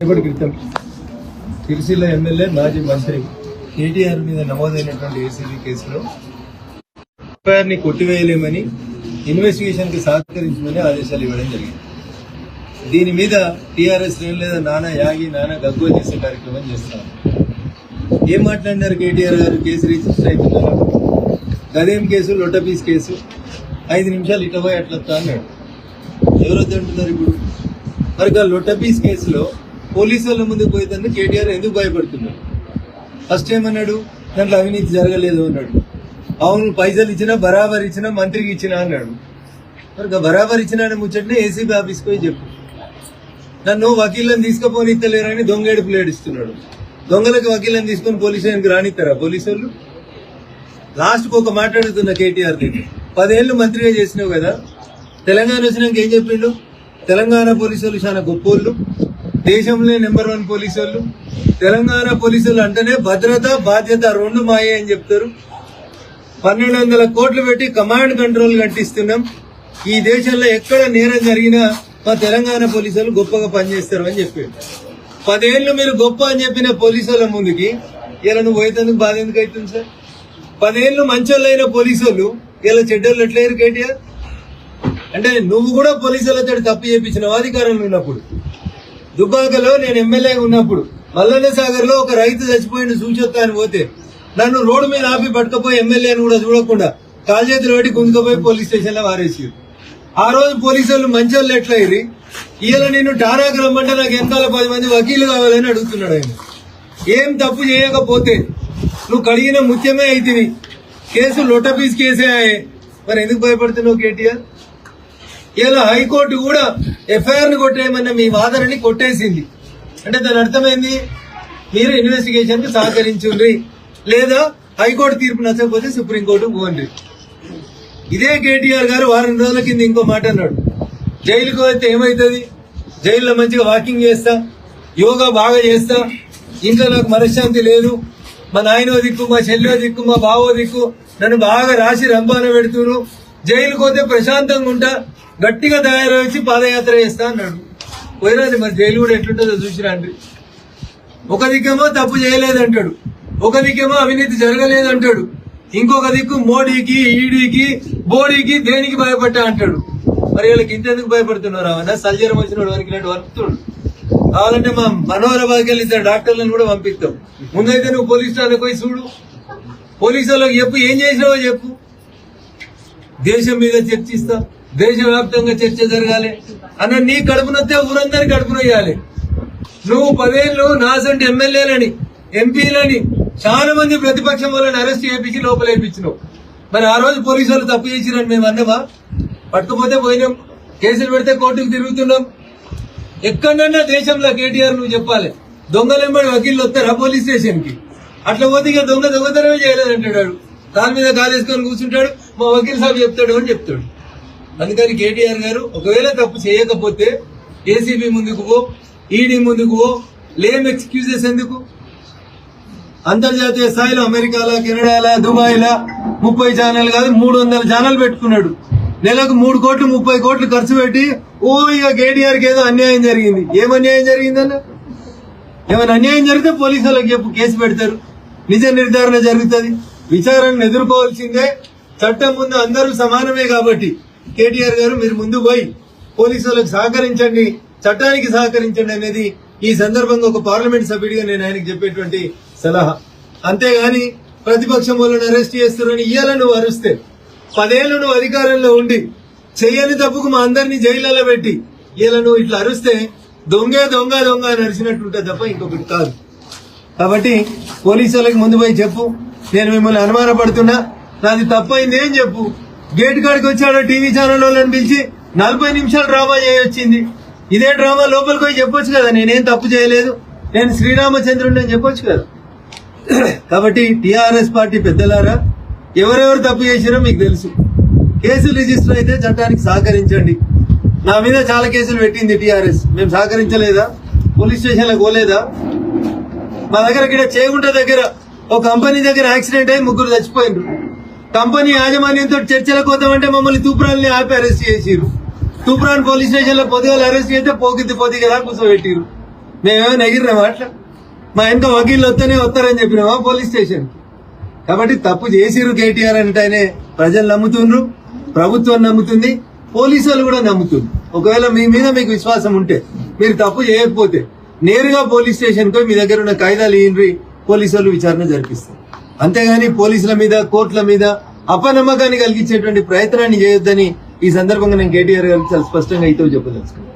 రేపటి క్రితం సిరిసిల్ల ఎమ్మెల్యే మాజీ మంత్రి కేటీఆర్ మీద నమోదైనటువంటి ఏసీబీ కేసులో ఎఫ్ఐఆర్ని కొట్టివేయలేమని ఇన్వెస్టిగేషన్ కి సహకరించమని ఆదేశాలు ఇవ్వడం జరిగింది. దీని మీద టీఆర్ఎస్ లేదా నానా యాగి నానా గగ్గోలు చేసే కార్యక్రమం చేస్తాం. ఏం మాట్లాడినారు కేటీఆర్ గారు? కేసు రిజిస్టర్ అవుతున్నారు, గదేం కేసు, లొట్టపీస్ కేసు, 5 నిమిషాలు ఇట పోయి అట్లొస్తా అన్నాడు. ఎవరొద్దు అంటున్నారు ఇప్పుడు? మరి ఆ లొట్టపీస్ కేసులో పోలీసుల ముందుకు పోయేందుకు కేటీఆర్ ఎందుకు భయపడుతున్నాడు? ఫస్ట్ ఏమన్నాడు? దాంట్లో అవినీతి జరగలేదు అన్నాడు. అవును, పైసలు ఇచ్చినా బరాబర్ ఇచ్చినా మంత్రికి ఇచ్చినా అన్నాడు. మరి బరాబర్ ఇచ్చినా అని ముచ్చట్నే ఏసీబీ ఆఫీస్కి పోయి చెప్పు. నన్ను వకీళ్ళని తీసుకుపోనిత్తలేరని దొంగేడుపులు ఏడుస్తున్నాడు. దొంగలకు వకీళ్ళని తీసుకొని పోలీస్ స్టేషన్కి రానిస్తారా పోలీసు వాళ్ళు? లాస్ట్కి ఒక మాట్లాడుతున్న కేటీఆర్ దగ్గర 10 ఏళ్ళు మంత్రిగా చేసినావు కదా, తెలంగాణ వచ్చినాక ఏం చెప్పిండు? తెలంగాణ పోలీసు వాళ్ళు చాలా గొప్పోళ్ళు, దేశంలో నెంబర్ 1 పోలీసు వాళ్ళు, తెలంగాణ పోలీసులు అంటేనే భద్రత బాధ్యత 2 మాయే అని చెప్తారు. 1200 కోట్లు పెట్టి కమాండ్ కంట్రోల్ కట్టిస్తున్నాం. ఈ దేశంలో ఎక్కడ నేరం జరిగినా మా తెలంగాణ పోలీసులు గొప్పగా పనిచేస్తారు అని చెప్పాడు. 10 ఏళ్ళు మీరు గొప్ప అని చెప్పిన పోలీసుల ముందుకి ఇలా నువ్వు పోయేందుకు బాధ ఎందుకు అవుతుంది సార్? 10 ఏళ్ళు మంచోళ్ళైన పోలీసులు ఇలా చెడ్డోళ్ళు ఎట్లయ్యారు కేటీఆర్? అంటే నువ్వు కూడా పోలీసులతో తప్పు చేయించినావు అధికారంలో ఉన్నప్పుడు. దుబ్బాకలో నేను ఎమ్మెల్యే ఉన్నప్పుడు మల్లన్న సాగర్ లో ఒక రైతు చచ్చిపోయిన సూచొత్తా అని పోతే నన్ను రోడ్డు మీద ఆపి పట్టుకపోయి ఎమ్మెల్యేని కూడా చూడకుండా కాలు చేతులు పెట్టి గుంజుకపోయి పోలీస్ స్టేషన్ లో వారేసి. ఆ రోజు పోలీసులు మంచోళ్ళు ఎట్లయిరి? ఇవాళ నేను ఠానాకు రమ్మంటే నాకు వెనకాల 10 మంది వకీలు కావాలని అడుగుతున్నాడు ఆయన. ఏం తప్పు చేయకపోతే నువ్వు కడిగిన ముత్యమే అయితివి. కేసు లొట్టపీస్ కేసే ఆయే. మరి ఎందుకు భయపడుతున్నావు కేటీఆర్? ఇలా హైకోర్టు కూడా ఎఫ్ఐఆర్ ని కొట్టేయమన్న మీ వాదనని కొట్టేసింది. అంటే దాని అర్థమైంది, మీరు ఇన్వెస్టిగేషన్ కి సహకరించుండ్రి, లేదా హైకోర్టు తీర్పు నచ్చకపోతే సుప్రీంకోర్టుకు పోండి. ఇదే కేటీఆర్ గారు వారం రోజుల కింద ఇంకో మాట అన్నాడు. జైలుకు అయితే ఏమవుతుంది? జైల్లో మంచిగా వాకింగ్ చేస్తా, యోగా బాగా చేస్తా, ఇంట్లో నాకు మనశ్శాంతి లేదు, మా నాయనో దిక్కు, మా చెల్లో దిక్కు, మా బావో దిక్కు నన్ను బాగా రాసి రంపాన పెడుతును, జైలుకు పోతే ప్రశాంతంగా ఉంటా, గట్టిగా తయారొచ్చి పాదయాత్ర చేస్తా అన్నాడు. పోయినది మరి జైలు కూడా ఎట్లుంటుందో చూసిరండి. ఒక దిక్కేమో తప్పు చేయలేదంటాడు, ఒక దిక్కేమో అవినీతి జరగలేదంటాడు, ఇంకొక దిక్కు మోడీకి, ఈడీకి, బోడీకి దేనికి భయపడ్డా అంటాడు. మరి వీళ్ళకి ఇంతెందుకు భయపడుతున్నారు? అవన్నా సల్జరం వచ్చినాడు వరకినట్టు వరుకుతాడు. కావాలంటే మా మనోహరాబాద్కి వెళ్ళి 2 డాక్టర్లను కూడా పంపిస్తాం. ముందైతే నువ్వు పోలీస్ స్టేషన్కి పోయి చూడు, పోలీసు వాళ్ళకి చెప్పు ఏం చేసినావో చెప్పు. దేశం మీద చర్చిస్తా, దేశవ్యాప్తంగా చర్చ జరగాలి అన్న నీ కడుపునొస్తే ఊరందరినీ కడుపునొయ్యాలి. నువ్వు 10 ఏళ్ళు నాసంటి ఎమ్మెల్యేలని, ఎంపీలని చాలా మంది ప్రతిపక్షం వాళ్ళని అరెస్ట్ చేయించి లోపల వేయించినావు. మరి ఆ రోజు పోలీసు వాళ్ళు తప్పు చేసిరని మేము అన్నమా? పట్టుకుపోతే పోయినాం, కేసులు పెడితే కోర్టుకు తిరుగుతున్నాం. ఎక్కడన్నా దేశంలో కేటీఆర్ నువ్వు చెప్పాలి, దొంగలెంబడి వకీళ్ళు వస్తారా పోలీస్ స్టేషన్ కి? అట్లా పోతే ఇక దొంగతనమే చేయలేదంటాడు. దాని మీద కాలేసుకొని కూర్చుంటాడు, మా వకీల్ సాబ్ చెప్తాడు అని చెప్తాడు. అందుకని కేటీఆర్ గారు ఒకవేళ తప్పు చేయకపోతే ఏసీబీ ముందుకు పో, ఈడీ ముందుకు పో, లేమ్ ఎక్స్క్యూజెస్ ఎందుకు? అంతర్జాతీయ స్థాయిలో అమెరికాలో, కెనడాలో, దుబాయ్లో 30 ఛానల్ కాదు 300 ఛానల్ పెట్టుకున్నాడు. నెలకు 3 కోట్లు 30 కోట్లు ఖర్చు పెట్టి ఇక కేటీఆర్కి ఏదో అన్యాయం జరిగింది. ఏం అన్యాయం జరిగిందన్న? ఏమైనా అన్యాయం జరిగితే పోలీసు వాళ్ళకి చెప్పు, కేసు పెడతారు, నిజ నిర్ధారణ జరుగుతుంది, విచారణను ఎదుర్కోవాల్సిందే. చట్టం ముందు అందరూ సమానమే కాబట్టి కేటీఆర్ గారు మీరు ముందు పోయి పోలీసు వాళ్ళకి సహకరించండి, చట్టానికి సహకరించండి అనేది ఈ సందర్భంగా ఒక పార్లమెంట్ సభ్యుడిగా నేను ఆయనకు చెప్పేటువంటి సలహా. అంతేగాని ప్రతిపక్షం వాళ్ళని అరెస్ట్ చేస్తున్నారని ఇయ్యాల నువ్వు అరుస్తే, 10 ఏళ్ళు నువ్వు అధికారంలో ఉండి చెయ్యని తప్పుకు మా అందరినీ జైళ్లలో పెట్టి ఇలా నువ్వు ఇట్లా అరుస్తే దొంగే దొంగ దొంగ అని అరిచినట్టు ఉంటుంది తప్ప ఇంకొకటి కాదు. కాబట్టి పోలీసు వాళ్ళకి ముందు పోయి చెప్పు, నేను మిమ్మల్ని అనుమానపడుతున్నా, నాది తప్పైంది ఏం చెప్పు. గేట్ కాడికి వచ్చాడు టీవీ ఛానల్ వాళ్ళని పిలిచి 40 నిమిషాలు డ్రామా చేయొచ్చింది. ఇదే డ్రామా లోపలికి పోయి చెప్పొచ్చు కదా, నేనేం తప్పు చేయలేదు, నేను శ్రీరామచంద్రుడిని అని చెప్పొచ్చు కదా. కాబట్టి టీఆర్ఎస్ పార్టీ పెద్దలారా, ఎవరెవరు తప్పు చేసిరో మీకు తెలుసు. కేసులు రిజిస్టర్ అయితే చట్టానికి సహకరించండి. నా మీద చాలా కేసులు పెట్టింది టీఆర్ఎస్, మేము సహకరించలేదా? పోలీస్ స్టేషన్లకు పోలేదా? మా దగ్గర ఇక్కడ చేగుంట దగ్గర ఒక కంపెనీ దగ్గర యాక్సిడెంట్ అయి 3 చచ్చిపోయినారు. కంపెనీ యాజమాన్యంతో చర్చలకు పోతామంటే మమ్మల్ని తూప్రాన్ని ఆపి అరెస్ట్ చేసిరు. తూప్రాన్ పోలీస్ స్టేషన్ లో పొద్దుగాల అరెస్ట్ చేస్తే పోకిద్ది పొద్దుగా కూర్చోబెట్టిరు. మేమేమైనా ఎగిరినామా అట్లా? మా వెనక వకీళ్ళు వస్తారని చెప్పినామా పోలీస్ స్టేషన్? కాబట్టి తప్పు చేసిర్రు కేటీఆర్ అంటేనే ప్రజలు నమ్ముతుండ్రు, ప్రభుత్వం నమ్ముతుంది, పోలీసు వాళ్ళు కూడా నమ్ముతుంది. ఒకవేళ మీ మీద మీకు విశ్వాసం ఉంటే, మీరు తప్పు చేయకపోతే నేరుగా పోలీస్ స్టేషన్ కు మీ దగ్గర ఉన్న కాయిదాలు ఇయ్యండి, పోలీసు వాళ్ళు విచారణ జరిపిస్తారు. అంతేగాని పోలీసుల మీద, కోర్టుల మీద అపనమ్మకాన్ని కలిగించేటువంటి ప్రయత్నాన్ని చేయొద్దని ఈ సందర్భంగా నేను కేటీఆర్ గారికి చాలా స్పష్టంగా అయితే చెప్పదలుచుకున్నాను.